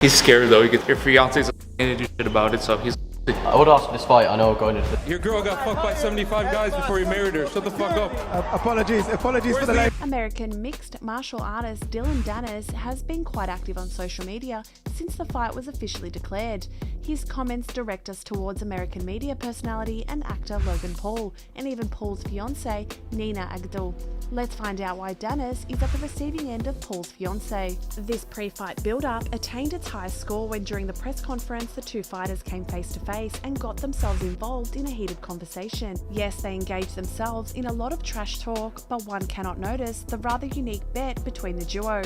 He's scared though. Your fiance's gonna do shit about it, so he's. I would ask this fight. I know going into Your girl got fucked by 75 guys before you married her. Shut the fuck up. Apologies for the late. American mixed martial artist Dillon Danis has been quite active on social media since the fight was officially declared. His comments direct us towards American media personality and actor Logan Paul, and even Paul's fiancée, Nina Agdal. Let's find out why Danis is at the receiving end of Paul's fiancée. This pre-fight build-up attained its highest score when during the press conference the two fighters came face-to-face and got themselves involved in a heated conversation. Yes, they engaged themselves in a lot of trash talk, but one cannot notice the rather unique bet between the duo.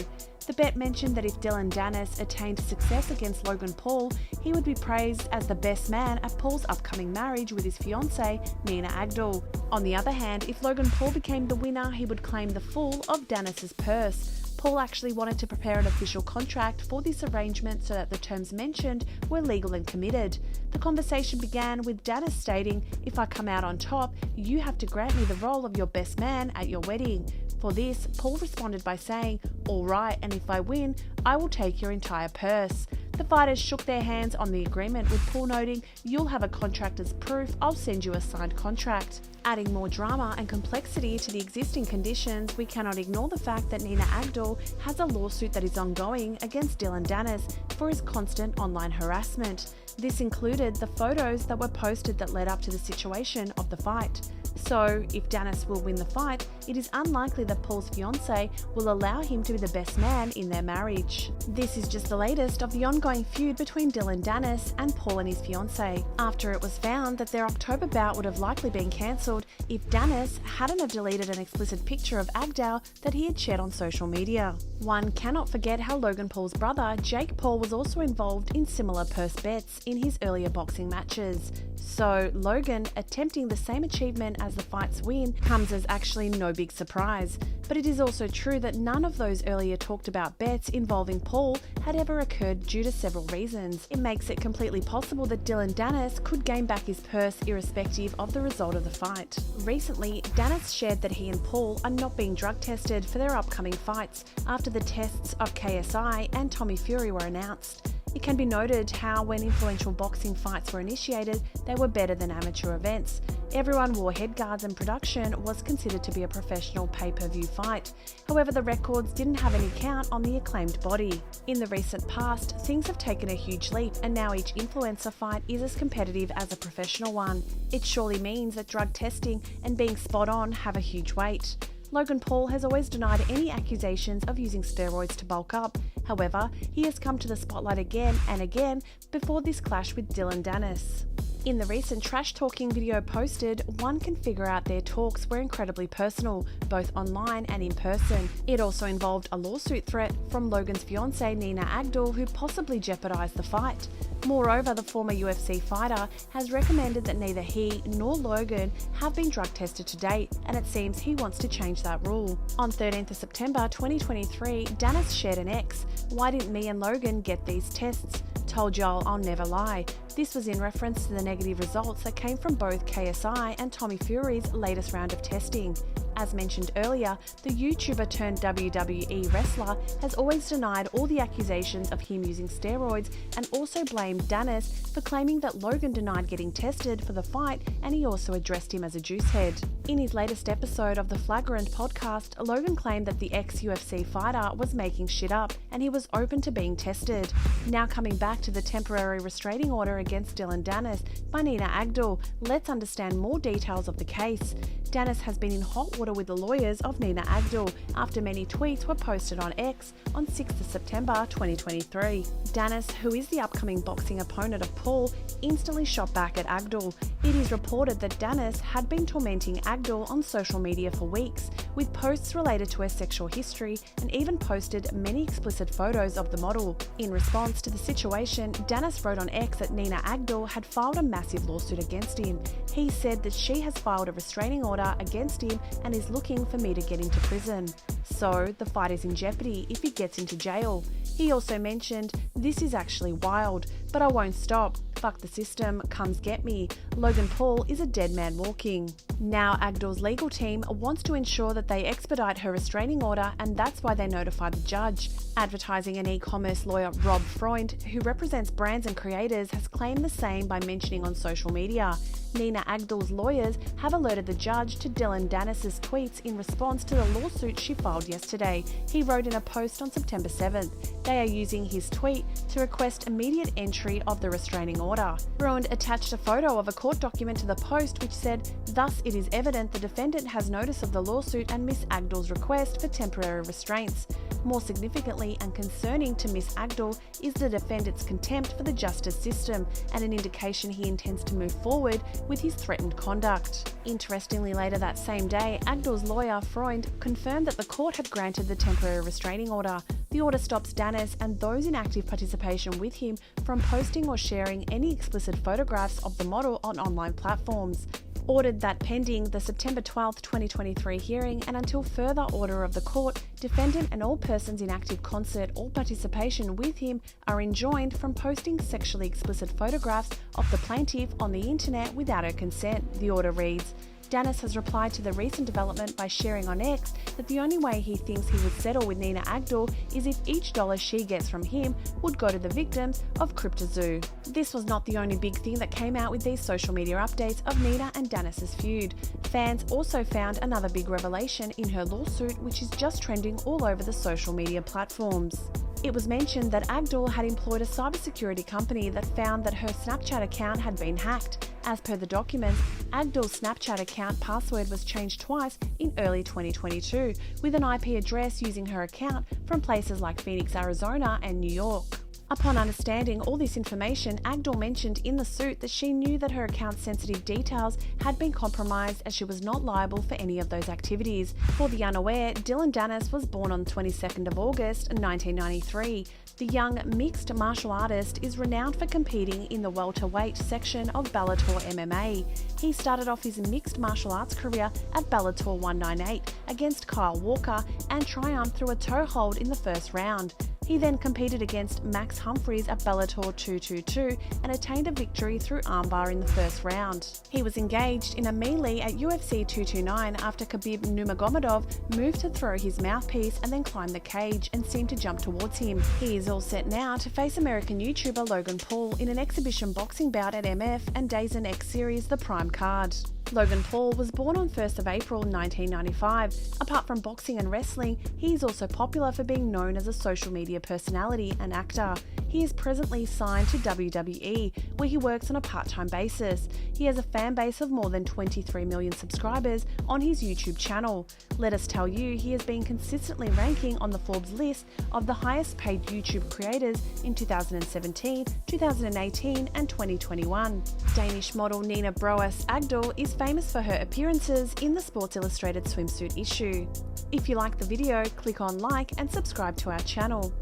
The bet mentioned that if Dillon Danis attained success against Logan Paul, he would be praised as the best man at Paul's upcoming marriage with his fiancée, Nina Agdal. On the other hand, if Logan Paul became the winner, he would claim the full of Danis's purse. Paul actually wanted to prepare an official contract for this arrangement so that the terms mentioned were legal and committed. The conversation began with Danis stating, "If I come out on top, you have to grant me the role of your best man at your wedding." For this, Paul responded by saying, "All right, and if I win, I will take your entire purse." The fighters shook their hands on the agreement, with Paul noting, "You'll have a contract as proof, I'll send you a signed contract." Adding more drama and complexity to the existing conditions, we cannot ignore the fact that Nina Agdal has a lawsuit that is ongoing against Dillon Danis for his constant online harassment. This included the photos that were posted that led up to the situation of the fight. So, if Danis will win the fight, it is unlikely that Paul's fiancée will allow him to be the best man in their marriage. This is just the latest of the ongoing feud between Dillon Danis and Paul and his fiancée, after it was found that their October bout would have likely been cancelled if Danis hadn't have deleted an explicit picture of Agdal that he had shared on social media. One cannot forget how Logan Paul's brother, Jake Paul, was also involved in similar purse bets in his earlier boxing matches. So, Logan attempting the same achievement as the fight's win comes as actually no big surprise. But it is also true that none of those earlier talked about bets involving Paul had ever occurred due to several reasons. It makes it completely possible that Dillon Danis could gain back his purse irrespective of the result of the fight. Recently, Danis shared that he and Paul are not being drug tested for their upcoming fights after the tests of KSI and Tommy Fury were announced. It can be noted how when influential boxing fights were initiated, they were better than amateur events. Everyone wore headguards and production was considered to be a professional pay-per-view fight. However, the records didn't have any count on the acclaimed body. In the recent past, things have taken a huge leap, and now each influencer fight is as competitive as a professional one. It surely means that drug testing and being spot on have a huge weight. Logan Paul has always denied any accusations of using steroids to bulk up. However, he has come to the spotlight again and again before this clash with Dillon Danis. In the recent trash-talking video posted, one can figure out their talks were incredibly personal, both online and in person. It also involved a lawsuit threat from Logan's fiancée Nina Agdal, who possibly jeopardized the fight. Moreover, the former UFC fighter has recommended that neither he nor Logan have been drug tested to date, and it seems he wants to change that rule. On 13th of September 2023, Danis shared an X, "Why didn't me and Logan get these tests? Told y'all I'll never lie." This was in reference to the negative results that came from both KSI and Tommy Fury's latest round of testing. As mentioned earlier, the YouTuber turned WWE wrestler has always denied all the accusations of him using steroids and also blamed Danis for claiming that Logan denied getting tested for the fight, and he also addressed him as a juicehead. In his latest episode of the Flagrant podcast, Logan claimed that the ex-UFC fighter was making shit up and he was open to being tested. Now coming back to the temporary restraining order against Dillon Danis by Nina Agdal, let's understand more details of the case. Danis has been in hot water with the lawyers of Nina Agdal after many tweets were posted on X on 6th of September 2023. Danis, who is the upcoming boxing opponent of Paul, instantly shot back at Agdal. It is reported that Danis had been tormenting Agdal on social media for weeks, with posts related to her sexual history, and even posted many explicit photos of the model. In response to the situation, Danis wrote on X that Nina Agdal had filed a massive lawsuit against him. He said that she has filed a restraining order against him and is looking for me to get into prison. So, the fight is in jeopardy if he gets into jail. He also mentioned, "This is actually wild, but I won't stop. "Fuck the system, comes get me. Logan Paul is a dead man walking." Now Agdal's legal team wants to ensure that they expedite her restraining order, and that's why they notified the judge. Advertising and e-commerce lawyer Rob Freund, who represents brands and creators, has claimed the same by mentioning on social media. Nina Agdal's lawyers have alerted the judge to Dillon Danis' tweets in response to the lawsuit she filed yesterday. He wrote in a post on September 7th. They are using his tweet to request immediate entry of the restraining order. Freund attached a photo of a court document to the post which said, "Thus it is evident the defendant has notice of the lawsuit and Miss Agdal's request for temporary restraints. More significantly and concerning to Miss Agdal is the defendant's contempt for the justice system and an indication he intends to move forward with his threatened conduct." Interestingly, later that same day, Agdal's lawyer, Freund, confirmed that the court had granted the temporary restraining order. The order stops Danis and those in active participation with him from posting or sharing any explicit photographs of the model on online platforms. Ordered that pending the September 12, 2023 hearing and until further order of the court, defendant and all persons in active concert or participation with him are enjoined from posting sexually explicit photographs of the plaintiff on the internet without her consent, the order reads. Danis has replied to the recent development by sharing on X that the only way he thinks he would settle with Nina Agdal is if each dollar she gets from him would go to the victims of CryptoZoo. This was not the only big thing that came out with these social media updates of Nina and Danis' feud. Fans also found another big revelation in her lawsuit, which is just trending all over the social media platforms. It was mentioned that Agdal had employed a cybersecurity company that found that her Snapchat account had been hacked. As per the documents, Agdal's Snapchat account password was changed twice in early 2022, with an IP address using her account from places like Phoenix, Arizona and New York. Upon understanding all this information, Agdal mentioned in the suit that she knew that her account's sensitive details had been compromised as she was not liable for any of those activities. For the unaware, Dillon Danis was born on 22nd of August 1993. The young mixed martial artist is renowned for competing in the welterweight section of Bellator MMA. He started off his mixed martial arts career at Bellator 198 against Kyle Walker and triumphed through a toe hold in the first round. He then competed against Max Humphreys at Bellator 222 and attained a victory through armbar in the first round. He was engaged in a melee at UFC 229 after Khabib Nurmagomedov moved to throw his mouthpiece and then climb the cage and seemed to jump towards him. He is all set now to face American YouTuber Logan Paul in an exhibition boxing bout at MF and DAZN X Series The Prime card. Logan Paul was born on 1st of April 1995. Apart from boxing and wrestling, he is also popular for being known as a social media personality and actor. He is presently signed to WWE, where he works on a part-time basis. He has a fan base of more than 23 million subscribers on his YouTube channel. Let us tell you, he has been consistently ranking on the Forbes list of the highest paid YouTube creators in 2017, 2018 and 2021. Danish model Nina Broas Agdal is famous for her appearances in the Sports Illustrated swimsuit issue. If you like the video, click on like and subscribe to our channel.